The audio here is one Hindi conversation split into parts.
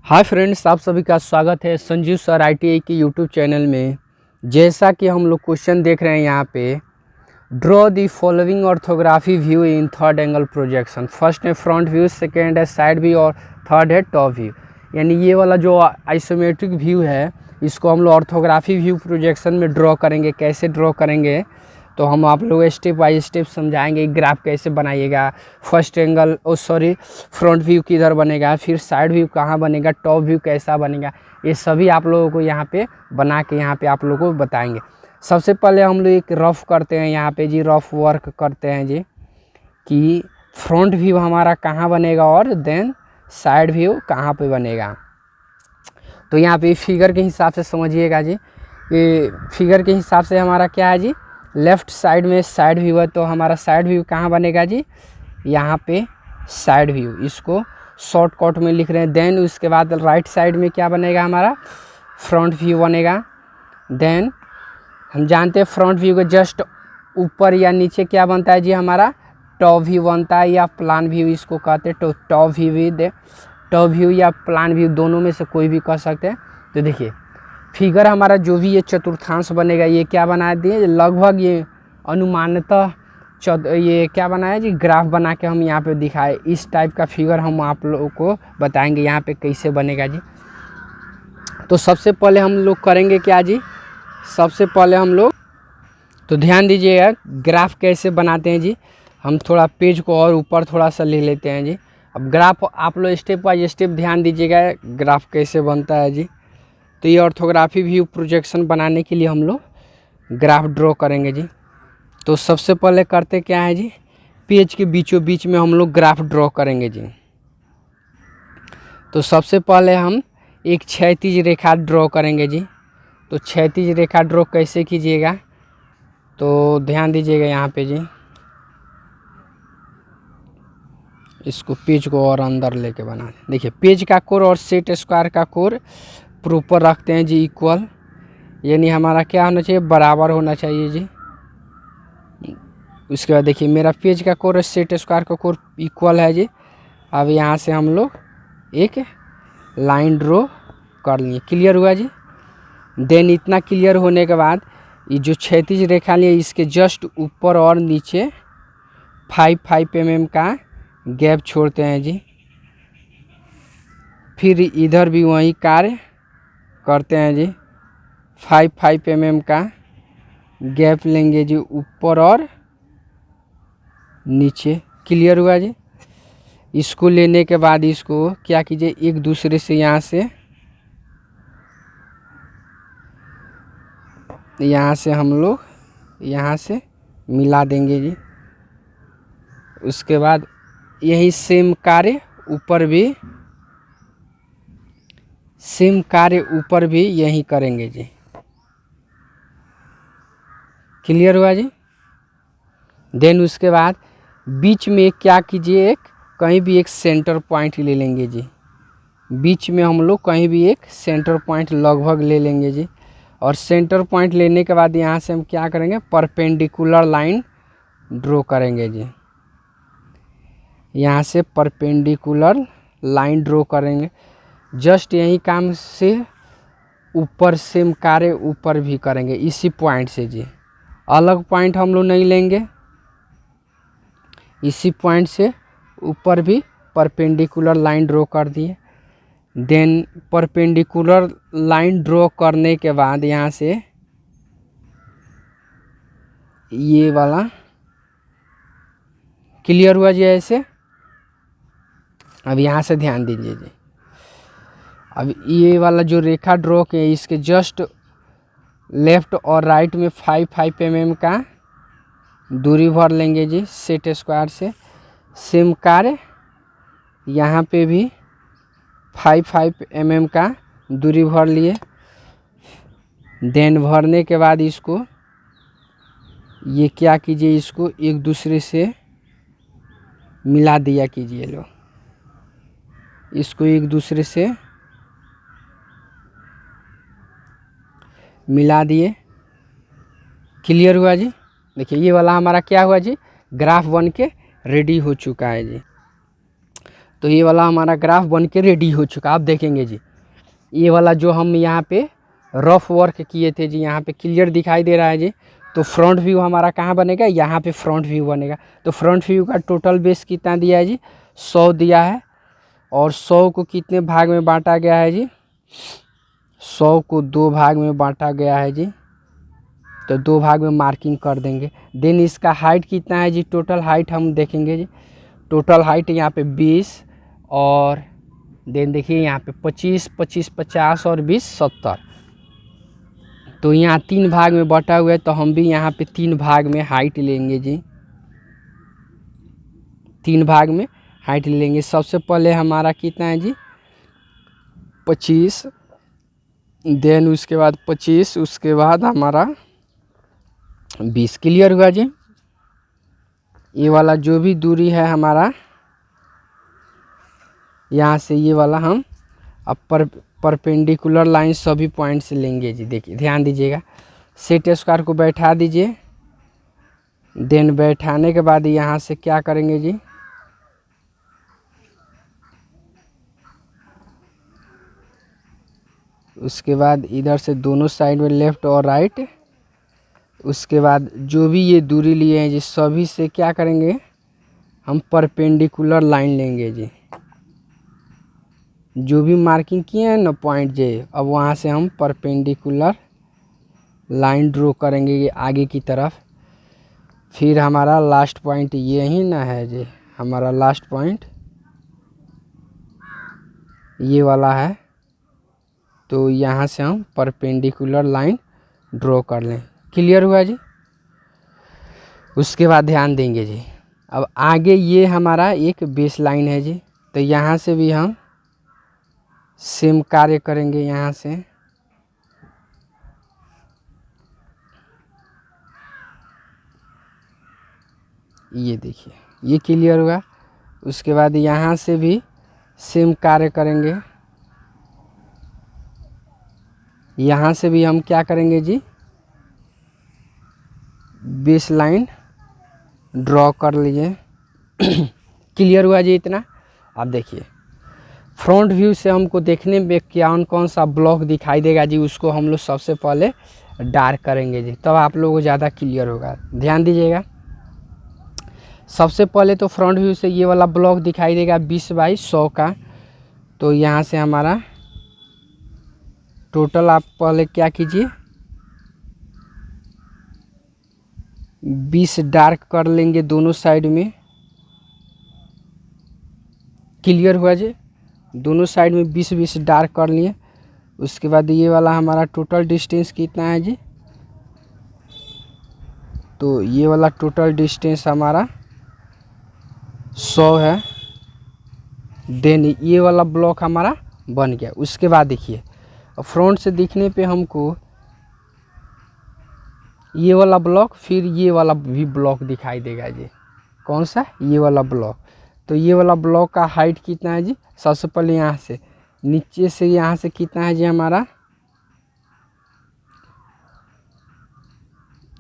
हाय फ्रेंड्स, आप सभी का स्वागत है संजीव सर ITI के यूट्यूब चैनल में। जैसा कि हम लोग क्वेश्चन देख रहे हैं यहाँ पे, draw the following orthography view in third angle projection. First है फ्रंट व्यू, सेकेंड है साइड व्यू और थर्ड है टॉप व्यू। यानी ये वाला जो आइसोमेट्रिक व्यू है इसको हम लोग ऑर्थोग्राफी व्यू प्रोजेक्शन में ड्रॉ करेंगे। कैसे ड्रॉ करेंगे तो हम आप लोग स्टेप बाय स्टेप समझाएंगे। ग्राफ कैसे बनाइएगा, फर्स्ट एंगल फ्रंट व्यू किधर बनेगा, फिर साइड व्यू कहाँ बनेगा, टॉप व्यू कैसा बनेगा, ये सभी आप लोगों को यहाँ पे बना के यहाँ पे आप लोगों को बताएंगे। सबसे पहले हम लोग एक रफ करते हैं यहाँ पे जी, रफ वर्क करते हैं जी कि फ्रंट व्यू हमारा कहाँ बनेगा और देन साइड व्यू कहाँ पे बनेगा। तो यहाँ पे फिगर के हिसाब से समझिएगा जी। ये फिगर के हिसाब से हमारा क्या है जी, लेफ़्ट साइड में साइड व्यू है, तो हमारा साइड व्यू कहाँ बनेगा जी, यहाँ पे साइड व्यू। इसको शॉर्टकट में लिख रहे हैं। देन उसके बाद राइट साइड में क्या बनेगा, हमारा फ्रंट व्यू बनेगा। देन हम जानते हैं फ्रंट व्यू के जस्ट ऊपर या नीचे क्या बनता है जी, हमारा टॉप व्यू बनता है या प्लान व्यू इसको कहते हैं। तो टॉप व्यू भी टॉप व्यू या प्लान व्यू दोनों में से कोई भी कह सकते हैं। तो देखिए फिगर हमारा जो भी ये चतुर्थांश बनेगा, ये क्या बना दिए लगभग, ये अनुमानतः ये क्या बनाया जी, ग्राफ बना के हम यहाँ पे दिखाए। इस टाइप का फिगर हम आप लोगों को बताएंगे यहाँ पे कैसे बनेगा जी। तो सबसे पहले हम लोग करेंगे क्या जी, सबसे पहले हम लोग तो ध्यान दीजिएगा ग्राफ कैसे बनाते हैं जी। हम थोड़ा पेज को और ऊपर थोड़ा सा ले लेते हैं जी। अब ग्राफ आप लोग स्टेप बाय स्टेप ध्यान दीजिएगा ग्राफ कैसे बनता है जी। तो ये ऑर्थोग्राफी व्यू प्रोजेक्शन बनाने के लिए हम लोग ग्राफ ड्रॉ करेंगे जी। तो सबसे पहले करते क्या है जी, पेज के बीचों बीच में हम लोग ग्राफ ड्रॉ करेंगे जी। तो सबसे पहले हम एक क्षैतिज रेखा ड्रॉ करेंगे जी। तो क्षैतिज रेखा ड्रॉ कैसे कीजिएगा, तो ध्यान दीजिएगा यहाँ पे जी। इसको पेज को और अंदर लेके बना देखिए, पेज का कोर और सेट स्क्वायर का कोर प्रॉपर रखते हैं जी, इक्वल। यानी हमारा क्या होना चाहिए, बराबर होना चाहिए जी। उसके बाद देखिए मेरा पेज का कोर और सेट स्क्वायर का कोर इक्वल है जी। अब यहाँ से हम लोग एक लाइन ड्रॉ कर लिए। क्लियर हुआ जी। देन इतना क्लियर होने के बाद ये जो क्षैतिज रेखा लिए इसके जस्ट ऊपर और नीचे 5 mm का गैप छोड़ते हैं जी। फिर इधर भी वही कार्य करते हैं जी, 5 mm का गैप लेंगे जी ऊपर और नीचे। क्लियर हुआ जी। इसको लेने के बाद इसको क्या कीजिए, एक दूसरे से यहाँ से हम लोग यहाँ से मिला देंगे जी। उसके बाद यही सेम कार्य ऊपर भी यही करेंगे जी। क्लियर हुआ जी। देन उसके बाद बीच में क्या कीजिए, कहीं भी एक सेंटर पॉइंट ले लेंगे जी। बीच में हम लोग कहीं भी एक सेंटर पॉइंट लगभग ले लेंगे जी। और सेंटर पॉइंट लेने के बाद यहाँ से हम क्या करेंगे, परपेंडिकुलर लाइन ड्रॉ करेंगे जी। यहाँ से परपेंडिकुलर लाइन ड्रॉ करेंगे। जस्ट यही काम से ऊपर सेम कार्य ऊपर भी करेंगे इसी पॉइंट से जी। अलग पॉइंट हम लोग नहीं लेंगे, इसी पॉइंट से ऊपर भी परपेंडिकुलर लाइन ड्रॉ कर दिए। देन परपेंडिकुलर लाइन ड्रॉ करने के बाद यहाँ से ये वाला क्लियर हुआ जी ऐसे। अब यहाँ से ध्यान दीजिए जी, अब ये वाला जो रेखा ड्रॉ किए इसके जस्ट लेफ्ट और राइट में 5 mm का दूरी भर लेंगे जी सेट स्क्वायर से। सेम कार्य यहाँ पे भी 5 mm का दूरी भर लिए। देन भरने के बाद इसको ये क्या कीजिए, इसको एक दूसरे से मिला दिया कीजिए लो, इसको एक दूसरे से मिला दिए। क्लियर हुआ जी। देखिए ये वाला हमारा क्या हुआ जी, ग्राफ बन के रेडी हो चुका है जी। तो ये वाला हमारा ग्राफ बन के रेडी हो चुका। आप देखेंगे जी, ये वाला जो हम यहाँ पे रफ वर्क किए थे जी, यहाँ पे क्लियर दिखाई दे रहा है जी। तो फ्रंट व्यू हमारा कहाँ बनेगा, यहाँ पे फ्रंट व्यू बनेगा। तो फ्रंट व्यू का टोटल बेस कितना दिया है जी, 100 दिया है। और 100 को कितने भाग में बांटा गया है जी, 100 को 2 भाग में बांटा गया है जी। तो 2 भाग में मार्किंग कर देंगे। देन इसका हाइट कितना है जी, टोटल हाइट हम देखेंगे जी। टोटल हाइट यहाँ पे 20 और देन देखिए यहाँ पे 25, 25, 50 और 20, 70। तो यहाँ 3 भाग में बटा हुआ है, तो हम भी यहाँ पे 3 भाग में हाइट लेंगे जी। 3 भाग में हाइट लेंगे। सबसे पहले हमारा कितना है जी, 25, देन उसके बाद 25, उसके बाद हमारा 20। क्लियर हुआ जी। ये वाला जो भी दूरी है हमारा यहाँ से, ये वाला हम अब परपेंडिकुलर लाइन सभी पॉइंट से लेंगे जी। देखिए ध्यान दीजिएगा, सेट स्क्वायर को बैठा दीजिए। देन बैठाने के बाद यहाँ से क्या करेंगे जी, उसके बाद इधर से दोनों साइड में लेफ़्ट और राइट। उसके बाद जो भी ये दूरी लिए हैं जी, सभी से क्या करेंगे, हम परपेंडिकुलर लाइन लेंगे जी। जो भी मार्किंग किए हैं ना पॉइंट जे, अब वहाँ से हम परपेंडिकुलर लाइन ड्रॉ करेंगे ये आगे की तरफ। फिर हमारा लास्ट पॉइंट ये ही ना है जी, हमारा लास्ट पॉइंट ये वाला है। तो यहाँ से हम परपेंडिकुलर लाइन ड्रॉ कर लें। क्लियर हुआ जी। उसके बाद ध्यान देंगे जी, अब आगे ये हमारा एक बेस लाइन है जी। तो यहाँ से भी हम सेम कार्य करेंगे। यहाँ से ये देखिए, ये क्लियर हुआ। उसके बाद यहाँ से भी सेम कार्य करेंगे। यहाँ से भी हम क्या करेंगे जी, बेस लाइन ड्रॉ कर लिए। क्लियर हुआ जी इतना। अब देखिए फ्रंट व्यू से हमको देखने में कौन सा ब्लॉक दिखाई देगा जी, उसको हम लोग सबसे पहले डार्क करेंगे जी, तब आप लोगों को ज़्यादा क्लियर होगा। ध्यान दीजिएगा, सबसे पहले तो फ्रंट व्यू से ये वाला ब्लॉक दिखाई देगा 20 बाई 100 का। तो यहाँ से हमारा टोटल आप पहले क्या कीजिए, 20 डार्क कर लेंगे दोनों साइड में। क्लियर हुआ जी, दोनों साइड में 20-20 डार्क कर लिए। उसके बाद ये वाला हमारा टोटल डिस्टेंस कितना है जी, तो ये वाला टोटल डिस्टेंस हमारा 100 है। देन ये वाला ब्लॉक हमारा बन गया। उसके बाद देखिए फ्रंट से दिखने पे हमको ये वाला ब्लॉक, फिर ये वाला भी ब्लॉक दिखाई देगा जी। कौन सा, ये वाला ब्लॉक। तो ये वाला ब्लॉक का हाइट कितना है जी, सबसे पहले यहाँ से नीचे से यहाँ से कितना है जी हमारा,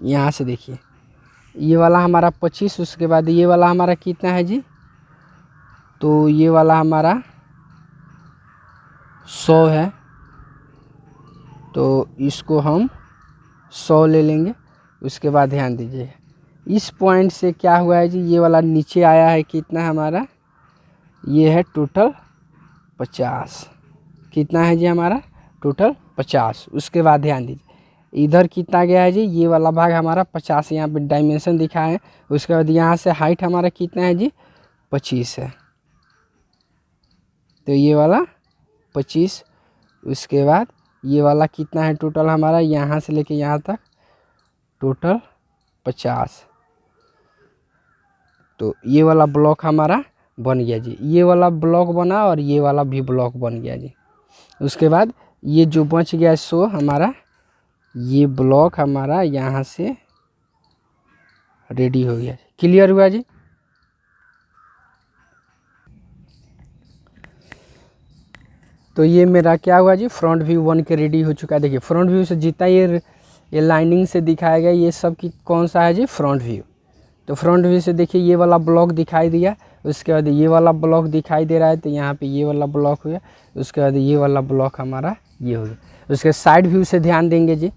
यहाँ से देखिए ये वाला हमारा 25। उसके बाद ये वाला हमारा कितना है जी, तो ये वाला हमारा 100 है। तो इसको हम 100 ले लेंगे। उसके बाद ध्यान दीजिए इस पॉइंट से क्या हुआ है जी, ये वाला नीचे आया है कितना हमारा, ये है टोटल 50। कितना है जी हमारा, टोटल 50। उसके बाद ध्यान दीजिए इधर कितना गया है जी, ये वाला भाग हमारा 50 यहाँ पे डायमेंशन दिखा है। उसके बाद यहाँ से हाइट हमारा कितना है जी, 25 है। तो ये वाला 25। उसके बाद ये वाला कितना है टोटल हमारा, यहाँ से लेके यहाँ तक टोटल 50। तो ये वाला ब्लॉक हमारा बन गया जी, ये वाला ब्लॉक बना और ये वाला भी ब्लॉक बन गया जी। उसके बाद ये जो बच गया सो हमारा ये ब्लॉक हमारा यहाँ से रेडी हो गया। क्लियर हुआ जी। तो ये मेरा क्या हुआ जी, फ्रंट व्यू बन के रेडी हो चुका है। देखिए फ्रंट व्यू से जितना ये लाइनिंग से दिखाया गया ये सब की कौन सा है जी, फ्रंट व्यू। तो फ्रंट व्यू से देखिए ये वाला ब्लॉक दिखाई दिया। उसके बाद ये वाला ब्लॉक दिखाई दे रहा है, तो यहाँ पे ये वाला ब्लॉक हो गया। उसके बाद ये वाला ब्लॉक हमारा ये हो गया। उसके साइड व्यू से ध्यान देंगे जी,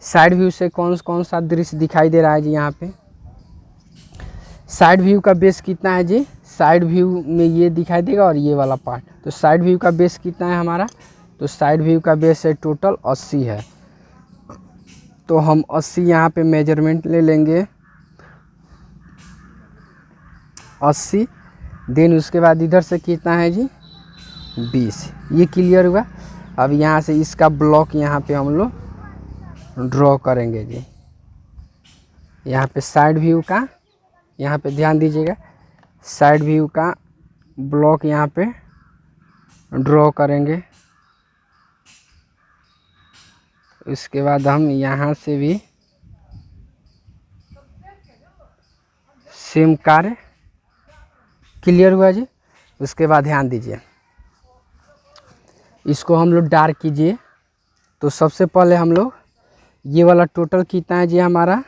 साइड व्यू से कौन सा दृश्य दिखाई दे रहा है जी। यहाँ पे साइड व्यू का बेस कितना है जी, साइड व्यू में ये दिखाई देगा और ये वाला पार्ट। तो साइड व्यू का बेस कितना है हमारा, तो साइड व्यू का बेस है टोटल 80 है। तो हम 80 यहाँ पे मेजरमेंट ले लेंगे 80। देन उसके बाद इधर से कितना है जी 20। ये क्लियर हुआ। अब यहाँ से इसका ब्लॉक यहाँ पे हम लोग ड्रॉ करेंगे जी। यहाँ पे साइड व्यू का, यहाँ पे ध्यान दीजिएगा, साइड व्यू का ब्लॉक यहाँ पे ड्रॉ करेंगे। उसके बाद हम यहाँ से भी सेम कार्य। क्लियर हुआ जी। उसके बाद ध्यान दीजिए, इसको हम लोग डार्क कीजिए। तो सबसे पहले हम लोग ये वाला टोटल कितना है जी हमारा,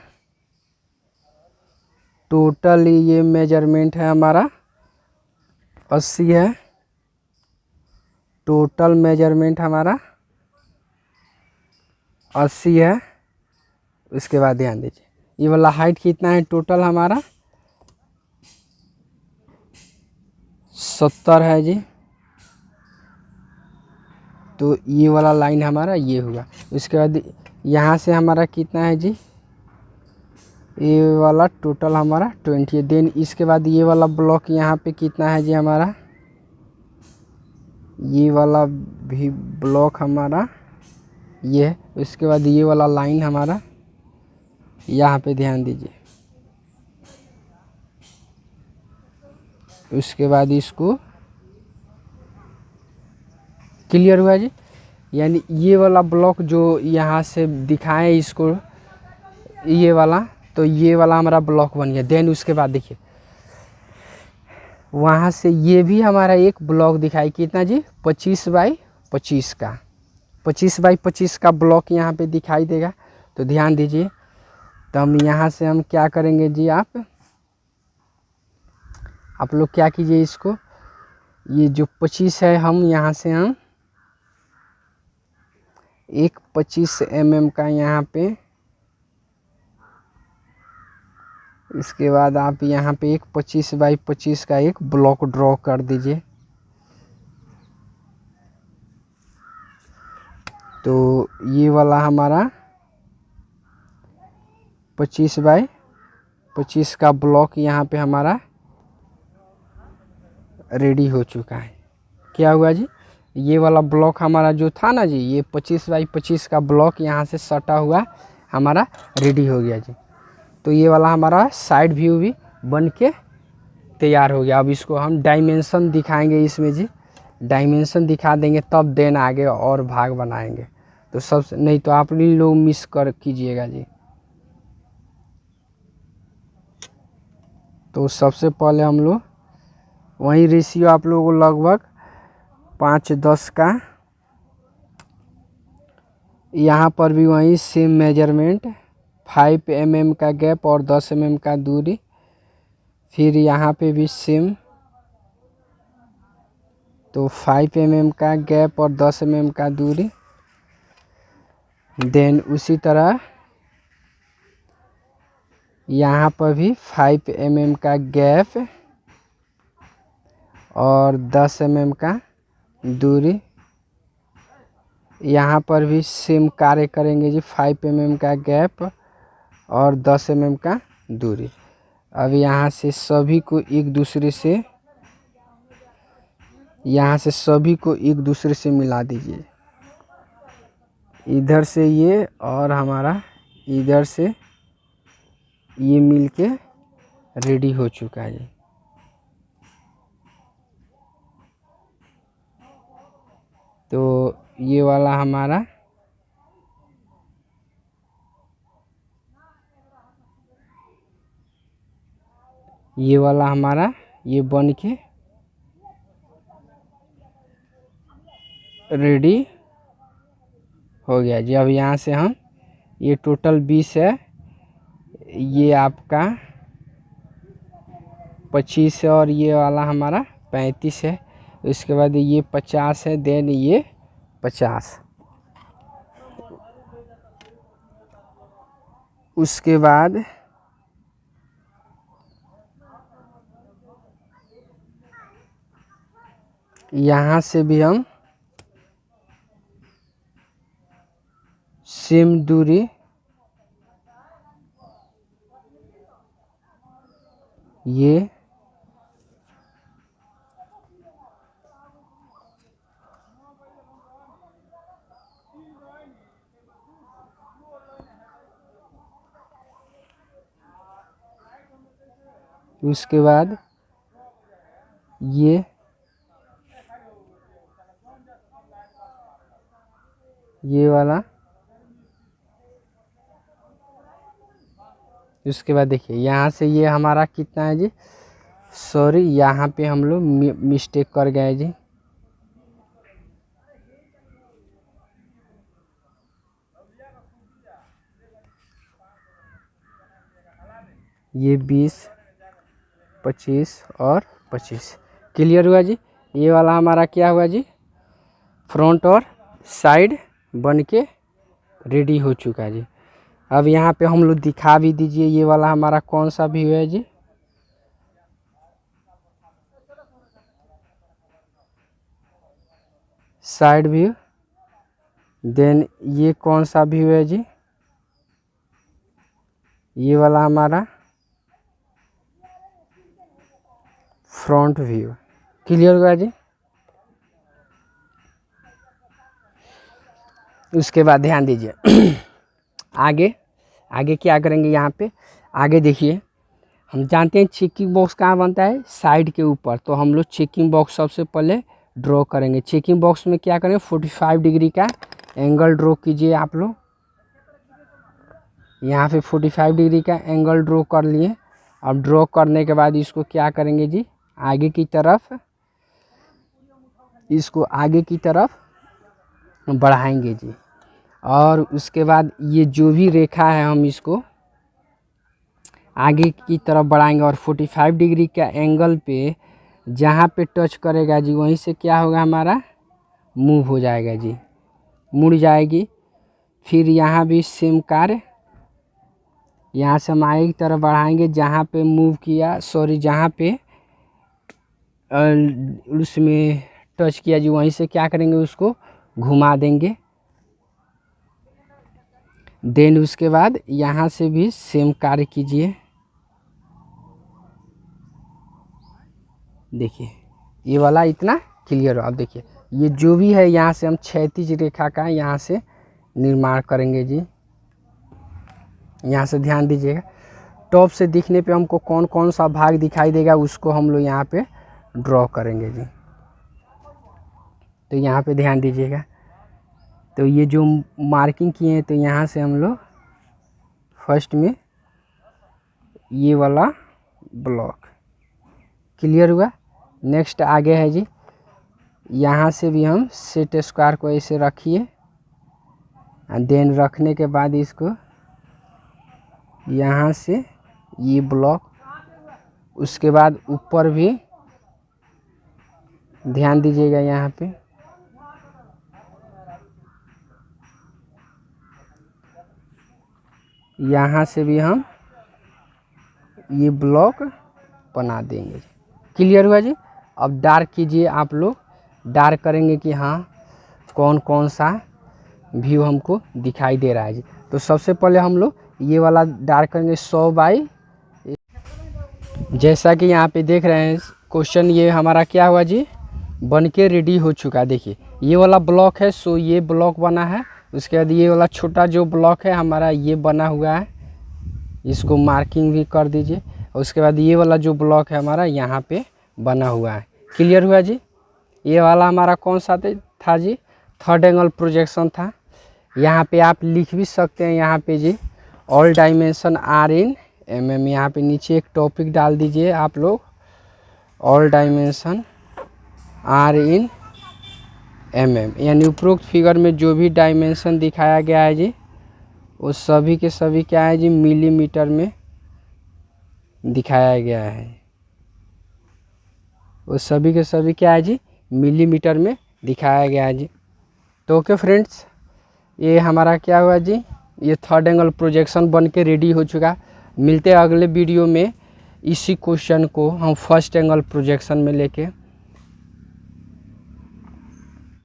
टोटल ये मेजरमेंट है हमारा 80 है। टोटल मेजरमेंट हमारा 80 है। उसके बाद ध्यान दीजिए ये वाला हाइट कितना है, टोटल हमारा 70 है जी। तो ये वाला लाइन हमारा ये हुआ। उसके बाद यहाँ से हमारा कितना है जी, ये वाला टोटल हमारा 20 है। देन इसके बाद ये वाला ब्लॉक यहाँ पे कितना है जी हमारा, ये वाला भी ब्लॉक हमारा ये है। उसके बाद ये वाला लाइन हमारा यहाँ पे ध्यान दीजिए। उसके बाद इसको क्लियर हुआ जी। यानी ये वाला ब्लॉक जो यहाँ से दिखाएं इसको, ये वाला, तो ये वाला हमारा ब्लॉक बन गया। देन उसके बाद देखिए वहाँ से ये भी हमारा एक ब्लॉक दिखाई कितना जी 25 बाई 25 का, 25 बाई 25 का ब्लॉक यहाँ पे दिखाई देगा। तो ध्यान दीजिए, तो हम यहाँ से हम क्या करेंगे जी, आप लोग क्या कीजिए, इसको ये जो 25 है हम यहाँ से हम एक 25 mm का यहाँ पे, इसके बाद आप यहाँ पे एक 25 बाई 25 का एक ब्लॉक ड्रॉ कर दीजिए। तो ये वाला हमारा 25 बाई 25 का ब्लॉक यहाँ पे हमारा रेडी हो चुका है। क्या हुआ जी, ये वाला ब्लॉक हमारा जो था ना जी, ये 25 बाई 25 का ब्लॉक यहाँ से सटा हुआ हमारा रेडी हो गया जी। तो ये वाला हमारा साइड व्यू भी बन के तैयार हो गया। अब इसको हम डायमेंशन दिखाएंगे इसमें जी, डायमेंशन दिखा देंगे तब देन आगे और भाग बनाएंगे। तो सबसे नहीं तो आप लोग मिस कर कीजिएगा जी। तो सबसे पहले हम लोग वही रेशियो आप लोगों को लगभग 5:10 का, यहाँ पर भी वही सेम मेजरमेंट 5 mm का गैप और 10 mm का दूरी। फिर यहाँ पे भी सेम, तो 5 mm का गैप और 10 mm का दूरी। देन उसी तरह यहाँ पर भी 5 mm का गैप और 10 mm का दूरी। यहाँ पर भी सेम कार्य करेंगे जी, 5 mm का गैप और 10 mm का दूरी। अब यहाँ से सभी को एक दूसरे से, यहाँ से सभी को एक दूसरे से मिला दीजिए। इधर से ये और हमारा इधर से ये मिलके रेडी हो चुका है। तो ये वाला हमारा ये बन के रेडी हो गया जी। अब यहाँ से हम ये टोटल 20 है, ये आपका 25 है और ये वाला हमारा 35 है। उसके बाद ये 50 है, देन ये 50। उसके बाद यहाँ से भी हम सेम दूरी ये उसके बाद ये वाला। उसके बाद देखिए यहाँ से ये हमारा कितना है जी, सॉरी यहाँ पे हम लोग मिस्टेक कर गए जी। ये 20, 25 और 25 क्लियर हुआ जी। ये वाला हमारा क्या हुआ जी, फ्रंट और साइड बन के रेडी हो चुका है जी। अब यहाँ पे हम लोग दिखा भी दीजिए ये वाला हमारा कौन सा व्यू है जी। Side view. देन ये कौन सा व्यू है जी, ये वाला हमारा फ्रंट व्यू। क्लियर हुआ जी। उसके बाद ध्यान दीजिए आगे आगे क्या करेंगे यहाँ पे। आगे देखिए हम जानते हैं चेकिंग बॉक्स कहाँ बनता है, साइड के ऊपर। तो हम लोग चेकिंग बॉक्स सबसे पहले ड्रॉ करेंगे। चेकिंग बॉक्स में क्या करें, 45 डिग्री का एंगल ड्रॉ कीजिए आप लोग। यहाँ पे 45 डिग्री का एंगल ड्रॉ कर लिए। अब ड्रॉ करने के बाद इसको क्या करेंगे जी, आगे की तरफ, इसको आगे की तरफ बढ़ाएंगे जी। और उसके बाद ये जो भी रेखा है हम इसको आगे की तरफ बढ़ाएंगे और 45 डिग्री का एंगल पे जहाँ पे टच करेगा जी वहीं से क्या होगा, हमारा मूव हो जाएगा जी, मुड़ जाएगी। फिर यहाँ भी सेम कार्य, यहाँ से हम आगे की तरफ बढ़ाएंगे, जहाँ पे मूव किया, सॉरी जहाँ पे उसमें टच किया जी वहीं से क्या करेंगे, उसको घुमा देंगे। देन उसके बाद यहाँ से भी सेम कार्य कीजिए। देखिए ये वाला इतना क्लियर हो। अब देखिए ये जो भी है यहाँ से हम क्षैतिज रेखा का यहाँ से निर्माण करेंगे जी। यहाँ से ध्यान दीजिएगा, टॉप से दिखने पे हमको कौन कौन सा भाग दिखाई देगा उसको हम लोग यहाँ पे ड्रॉ करेंगे जी। तो यहाँ पे ध्यान दीजिएगा, तो ये जो मार्किंग किए हैं तो यहाँ से हम लोग फर्स्ट में ये वाला ब्लॉक। क्लियर हुआ। नेक्स्ट आगे है जी, यहाँ से भी हम सेट स्क्वायर को ऐसे रखिए। देन रखने के बाद इसको यहाँ से ये ब्लॉक, उसके बाद ऊपर भी ध्यान दीजिएगा, यहाँ पे यहाँ से भी हम ये ब्लॉक बना देंगे। क्लियर हुआ जी। अब डार्क कीजिए आप लोग, डार्क करेंगे कि हाँ कौन कौन सा व्यू हमको दिखाई दे रहा है जी। तो सबसे पहले हम लोग ये वाला डार्क करेंगे 100 बाई, जैसा कि यहाँ पे देख रहे हैं क्वेश्चन, ये हमारा क्या हुआ जी, बन के रेडी हो चुका है। देखिए ये वाला ब्लॉक है, सो ये ब्लॉक बना है। उसके बाद ये वाला छोटा जो ब्लॉक है हमारा ये बना हुआ है, इसको मार्किंग भी कर दीजिए। उसके बाद ये वाला जो ब्लॉक है हमारा यहाँ पे बना हुआ है। क्लियर हुआ जी। ये वाला हमारा कौन सा था जी, थर्ड एंगल प्रोजेक्शन था। यहाँ पे आप लिख भी सकते हैं, यहाँ पे जी all dimension are in mm। यहाँ पे नीचे एक टॉपिक डाल दीजिए आप लोग, all dimension are in mm, यानी उपरोक्त फिगर में जो भी डायमेंशन दिखाया गया है जी वो सभी के सभी क्या है जी, मिलीमीटर में दिखाया गया है। वो सभी के सभी क्या है जी, मिलीमीटर में दिखाया गया है जी। तो ओके फ्रेंड्स, ये हमारा क्या हुआ जी, ये थर्ड एंगल प्रोजेक्शन बन के रेडी हो चुका। मिलते हैं अगले वीडियो में, इसी क्वेश्चन को हम फर्स्ट एंगल प्रोजेक्शन में लेके।